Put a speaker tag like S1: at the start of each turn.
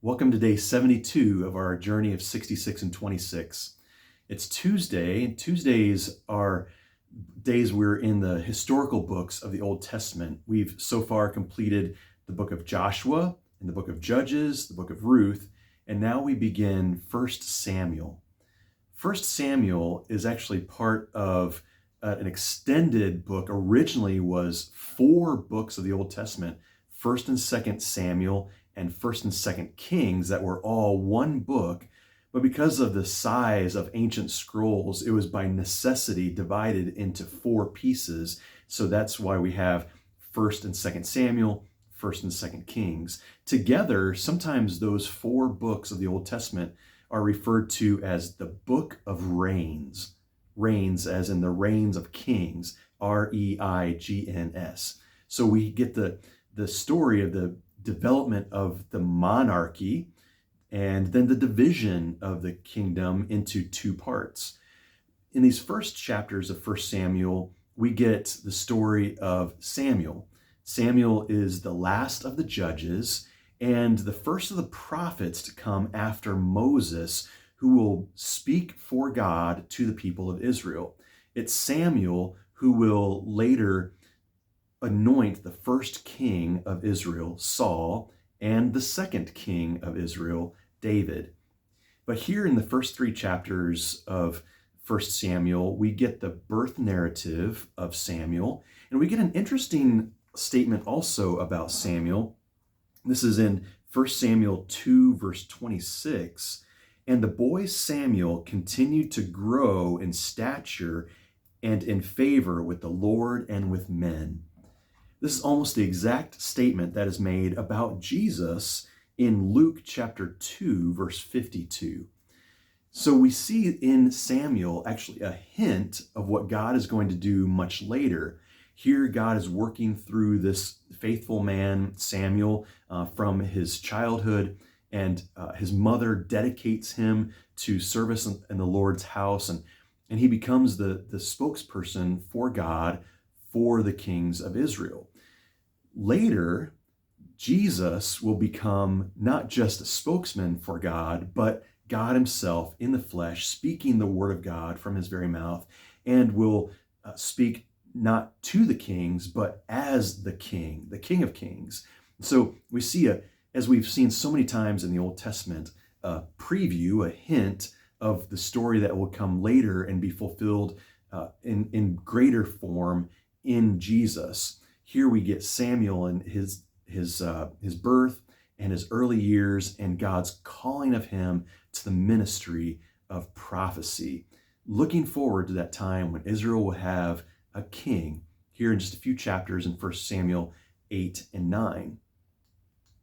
S1: Welcome to day 72 of our journey of 66 and 26. It's Tuesday, and Tuesdays are days we're in the historical books of the Old Testament. We've so far completed the book of Joshua and the book of Judges, the book of Ruth, and now we begin 1 Samuel. 1 Samuel is actually part of an extended book. Originally was 4 books of the Old Testament, 1st and 2nd Samuel and 1st and 2nd Kings, that were all one book. But because of the size of ancient scrolls, it was by necessity divided into 4 pieces. So that's why we have 1st and 2nd Samuel, 1st and 2nd Kings. Together, sometimes those 4 books of the Old Testament are referred to as the Book of Reigns. Reigns as in the reigns of kings, Reigns. So we get the story of the development of the monarchy and then the division of the kingdom into 2 parts. In these first chapters of 1 Samuel, we get the story of Samuel. Samuel is the last of the judges and the first of the prophets to come after Moses, who will speak for God to the people of Israel. It's Samuel who will later anoint the first king of Israel, Saul, and the second king of Israel, David. But here in the first 3 chapters of 1 Samuel, we get the birth narrative of Samuel, and we get an interesting statement also about Samuel. This is in 1 Samuel 2, verse 26. And the boy Samuel continued to grow in stature and in favor with the Lord and with men. This is almost the exact statement that is made about Jesus in Luke chapter 2, verse 52. So we see in Samuel actually a hint of what God is going to do much later. Here, God is working through this faithful man, Samuel, from his childhood, and his mother dedicates him to service in the Lord's house, and he becomes the spokesperson for God for the kings of Israel. Later, Jesus will become not just a spokesman for God, but God himself in the flesh, speaking the word of God from his very mouth, and will speak not to the kings, but as the King of Kings. So we see, as we've seen so many times in the Old Testament, a preview, a hint of the story that will come later and be fulfilled in greater form in Jesus. Here we get Samuel and his birth and his early years and God's calling of him to the ministry of prophecy. Looking forward to that time when Israel will have a king, here in just a few chapters in 1 Samuel 8 and 9.